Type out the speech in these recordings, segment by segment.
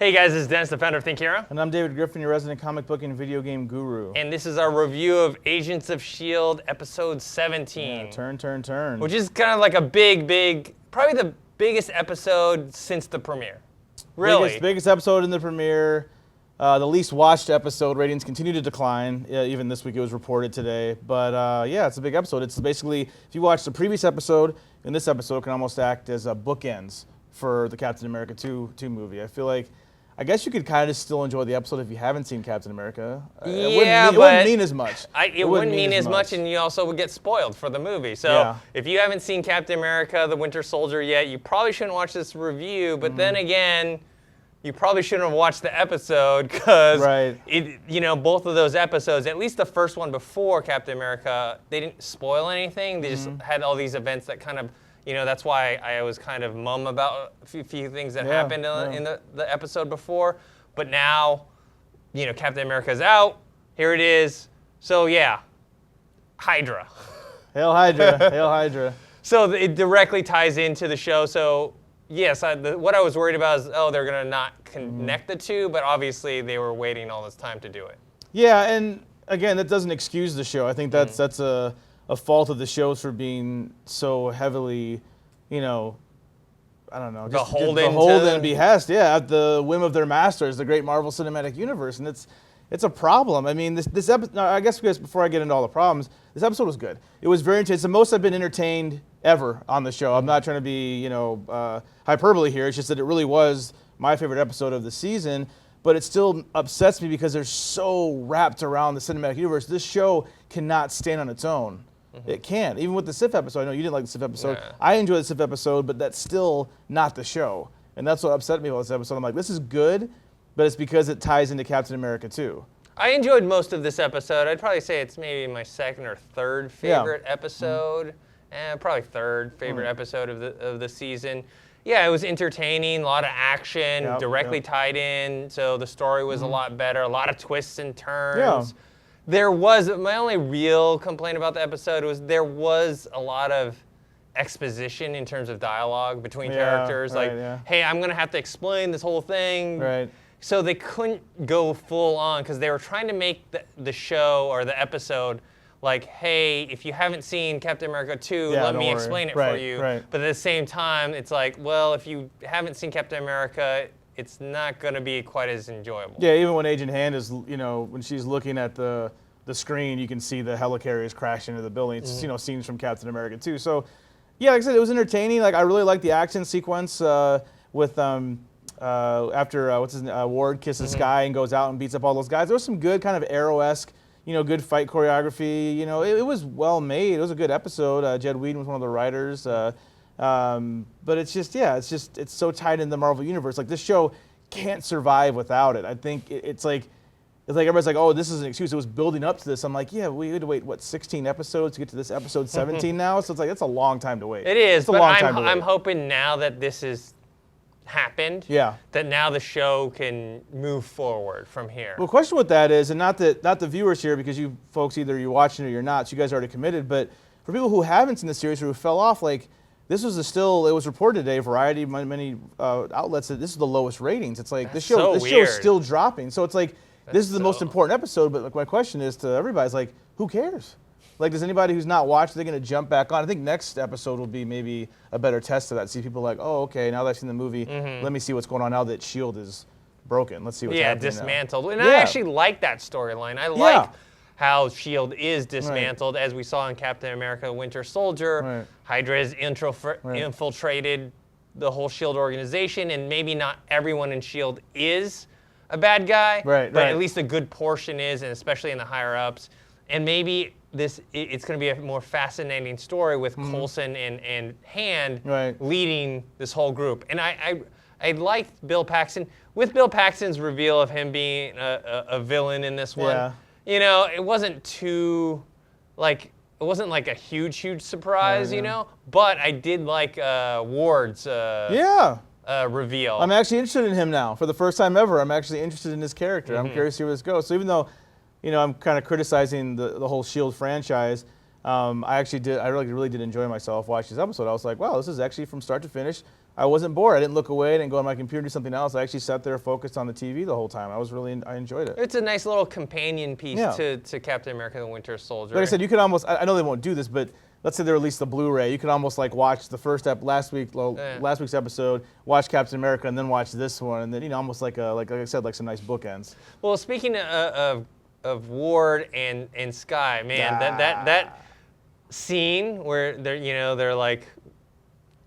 Hey guys, this is Dennis, the founder of Think Hero. And I'm David Griffin, your resident comic book and video game guru. And this is our review of Agents of S.H.I.E.L.D. episode 17. Yeah, turn. Which is kind of like a big, probably the biggest episode since the premiere. Really? Biggest episode in the premiere. The least watched episode. Ratings continue to decline. Even this week it was reported today. But yeah, it's a big episode. It's basically, if you watch the previous episode, and this episode can almost act as bookends for the Captain America 2 movie. I guess you could kind of still enjoy the episode if you haven't seen Captain America. It wouldn't mean as much. It wouldn't mean as much, and you also would get spoiled for the movie. So if you haven't seen Captain America, the Winter Soldier yet, you probably shouldn't watch this review. But then again, you probably shouldn't have watched the episode because both of those episodes, at least the first one before Captain America, they didn't spoil anything. They just had all these events that kind of, that's why I was kind of mum about a few things that happened in the episode before. But now, Captain America's out. Here it is. So yeah, Hydra. Hail Hydra, hail Hydra. So it directly ties into the show. So yes, what I was worried about is, they're going to not connect the two, but obviously they were waiting all this time to do it. Yeah, and again, that doesn't excuse the show. I think that's a fault of the shows for being so heavily, I don't know, just beholden and behest, at the whim of their masters, the great Marvel Cinematic Universe, and it's a problem. I mean, this episode, I guess before I get into all the problems, this episode was good. It was very intense. It's the most I've been entertained ever on the show. I'm not trying to be, hyperbole here. It's just that it really was my favorite episode of the season, but it still upsets me because they're so wrapped around the cinematic universe. This show cannot stand on its own. It can't. Even with the Sif episode, I know you didn't like the Sif episode. Yeah. I enjoyed the Sif episode, but that's still not the show. And that's what upset me about this episode. I'm like, this is good, but it's because it ties into Captain America 2. I enjoyed most of this episode. I'd probably say it's maybe my second or third favorite episode. Probably third favorite episode of the season. Yeah, it was entertaining, a lot of action, directly tied in, so the story was a lot better, a lot of twists and turns. Yeah. My only real complaint about the episode was there was a lot of exposition in terms of dialogue between characters. Hey, I'm going to have to explain this whole thing. Right. So they couldn't go full on because they were trying to make the show or the episode like, hey, if you haven't seen Captain America 2, let me explain it for you. Right. But at the same time, it's like, well, if you haven't seen Captain America, it's not going to be quite as enjoyable. Yeah, even when Agent Hand is, when she's looking at the screen, you can see the helicarriers crash into the building. It's, scenes from Captain America 2. So, yeah, like I said, it was entertaining. Like, I really liked the action sequence with after Ward kisses Sky and goes out and beats up all those guys. There was some good kind of Arrow-esque, good fight choreography. It was well made. It was a good episode. Jed Whedon was one of the writers. But it's just, it's so tied in the Marvel Universe. Like, this show can't survive without it. I think it's like everybody's like, oh, this is an excuse. It was building up to this. I'm like, yeah, we had to wait, 16 episodes to get to this episode 17 now? So it's like, it's a long time to wait. It is, it's a long time to wait. I'm hoping now that this has happened, that now the show can move forward from here. Well, the question with that is, and not the viewers here, because you folks, either you're watching or you're not, so you guys are already committed, but for people who haven't seen the series or who fell off, like, this was it was reported today, Variety, many outlets, that this is the lowest ratings. It's like, this show's still dropping. So it's like, this is the most important episode, but like, my question is to everybody, is like, who cares? Like, does anybody who's not watched, they're going to jump back on? I think next episode will be maybe a better test of that. See people like, oh, okay, now that I've seen the movie, let me see what's going on now that S.H.I.E.L.D. is broken. Let's see what's happening dismantled. now. And I actually like that storyline. I like how S.H.I.E.L.D. is dismantled, as we saw in Captain America Winter Soldier. Right. Hydra has infiltrated the whole S.H.I.E.L.D. organization, and maybe not everyone in S.H.I.E.L.D. is a bad guy, but at least a good portion is, and especially in the higher-ups. And maybe it's going to be a more fascinating story with Coulson and Hand leading this whole group. And I liked Bill Paxton. With Bill Paxton's reveal of him being a villain in this one, it wasn't too, like, it wasn't like a huge surprise, but I did like Ward's reveal. I'm actually interested in him now. For the first time ever, I'm actually interested in his character. I'm curious to see where this goes. So even though, I'm kind of criticizing the whole S.H.I.E.L.D. franchise, I really did enjoy myself watching this episode. I was like, wow, this is actually from start to finish I wasn't bored. I didn't look away. I didn't go on my computer and do something else. I actually sat there focused on the TV the whole time. I enjoyed it. It's a nice little companion piece to Captain America: The Winter Soldier. Like I said, you could almost. I know they won't do this, but let's say they release the Blu-ray. You could almost like watch the first last week's episode, watch Captain America, and then watch this one, and then almost like I said, like some nice bookends. Well, speaking of Ward and Skye, man, that scene where they're like.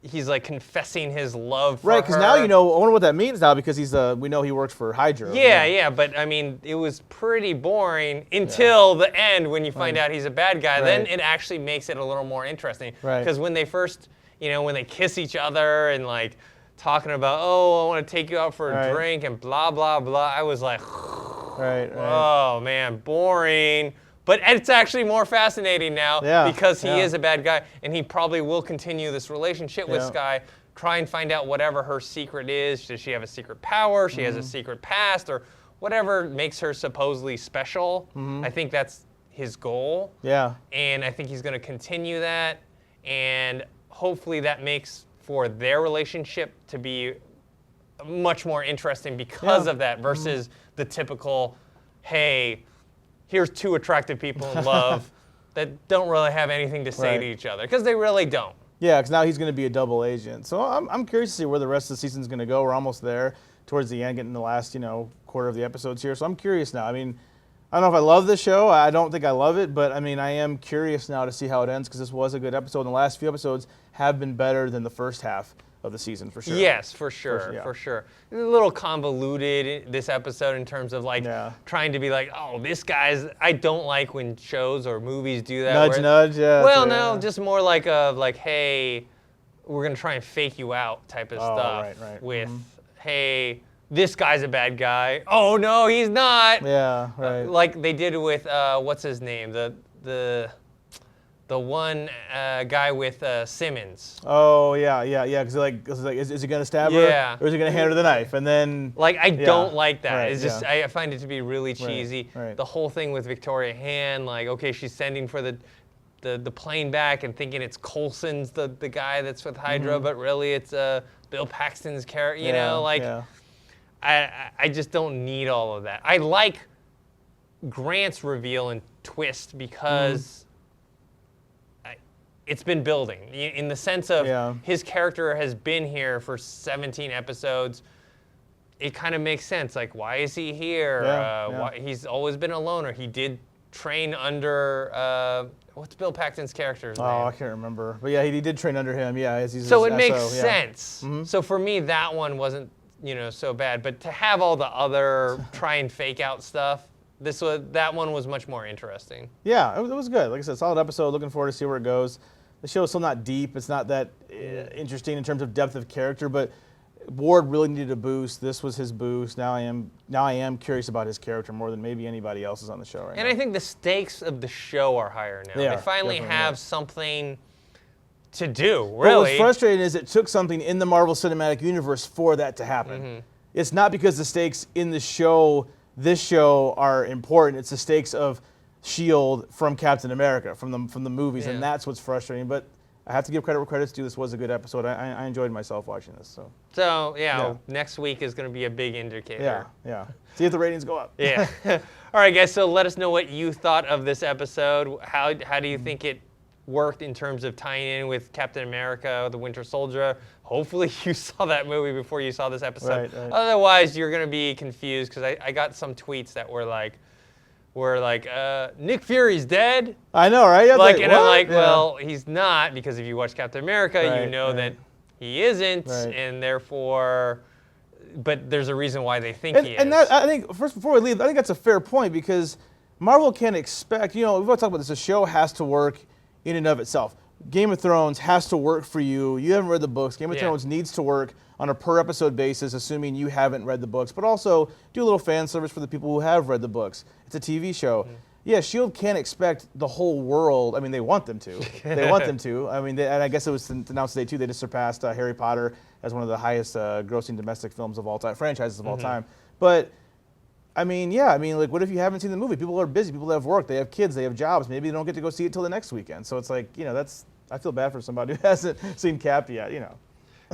He's like confessing his love for her. Right, because now I wonder what that means now because we know he works for Hydra. Yeah, but I mean, it was pretty boring until the end when you find out he's a bad guy. Right. Then it actually makes it a little more interesting. Right. Because when they first, when they kiss each other and like talking about, oh, I want to take you out for a drink and blah, blah, blah, I was like, oh man, boring. But it's actually more fascinating now because he is a bad guy, and he probably will continue this relationship with Skye, try and find out whatever her secret is. Does she have a secret power? She has a secret past, or whatever makes her supposedly special. I think that's his goal. Yeah. And I think he's going to continue that, and hopefully that makes for their relationship to be much more interesting because of that versus the typical, hey, here's two attractive people in love that don't really have anything to say to each other, because they really don't. Yeah, because now he's going to be a double agent. So I'm curious to see where the rest of the season's going to go. We're almost there, towards the end, getting the last quarter of the episodes here. So I'm curious now. I mean, I don't know if I love this show. I don't think I love it, but I mean, I am curious now to see how it ends because this was a good episode. And the last few episodes have been better than the first half of the season, for sure. Yes, for sure. A little convoluted this episode in terms of like trying to be like, oh, this guy's. I don't like when shows or movies do that. Nudge, yeah. Well, no, just more like hey, we're gonna try and fake you out type of stuff. Right. With hey, this guy's a bad guy. Oh no, he's not. Yeah, right. Like they did with what's his name, the one guy with Simmons. Oh yeah. Because is he gonna stab her? Yeah. Or is he gonna hand her the knife? And then I don't like that. Right, it's just I find it to be really cheesy. Right. The whole thing with Victoria Hand, like okay, she's sending for the plane back and thinking it's Coulson's the guy that's with Hydra, but really it's Bill Paxton's character. I just don't need all of that. I like Grant's reveal and twist because. It's been building in the sense of his character has been here for 17 episodes. It kind of makes sense. Like, why is he here? Why, he's always been a loner. He did train under, what's Bill Paxton's character's name? Oh, I can't remember. But yeah, he did train under him. Yeah, so it makes sense. So for me, that one wasn't, so bad. But to have all the other try and fake out stuff, that one was much more interesting. Yeah, it was good. Like I said, solid episode. Looking forward to see where it goes. The show is still not deep. It's not that interesting in terms of depth of character, but Ward really needed a boost. This was his boost. Now I am curious about his character more than maybe anybody else is on the show right now. And I think the stakes of the show are higher now. They finally have something to do, really. But what's frustrating is it took something in the Marvel Cinematic Universe for that to happen. It's not because the stakes in this show are important. It's the stakes of S.H.I.E.L.D. from Captain America, from the movies, and that's what's frustrating. But I have to give credit where credit's due. This was a good episode. I enjoyed myself watching this. So next week is going to be a big indicator. Yeah. See if the ratings go up. Yeah. All right, guys. So let us know what you thought of this episode. How do you think it worked in terms of tying in with Captain America, the Winter Soldier? Hopefully you saw that movie before you saw this episode. Right. Otherwise, you're going to be confused because I got some tweets that were like, Nick Fury's dead. I know, right? I'm like, well, he's not, because if you watch Captain America, you know that he isn't, and therefore, but there's a reason why they think he is. And that, I think, first, before we leave, I think that's a fair point because Marvel can't expect, we've always talked about this, a show has to work in and of itself. Game of Thrones has to work for you. You haven't read the books. Game of Thrones needs to work on a per episode basis, assuming you haven't read the books, but also do a little fan service for the people who have read the books. It's a TV show. Yeah, S.H.I.E.L.D. can't expect the whole world. I mean, they want them to. I mean, and I guess it was announced today too. They just surpassed Harry Potter as one of the highest grossing domestic films of all time, franchises of all time. But I mean, like, what if you haven't seen the movie? People are busy. People have work. They have kids. They have jobs. Maybe they don't get to go see it till the next weekend. So it's like, I feel bad for somebody who hasn't seen Cap yet.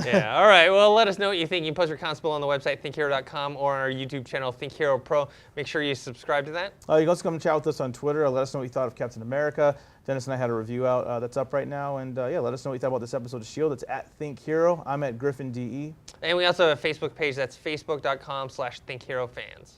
Yeah, all right. Well, let us know what you think. You can post your comments below on the website, thinkhero.com, or on our YouTube channel, Think Hero Pro. Make sure you subscribe to that. You can also come and chat with us on Twitter. Let us know what you thought of Captain America. Dennis and I had a review out that's up right now. And yeah, let us know what you thought about this episode of S.H.I.E.L.D. It's at Think Hero. I'm at Griffin DE. And we also have a Facebook page. That's facebook.com/ThinkHeroFans.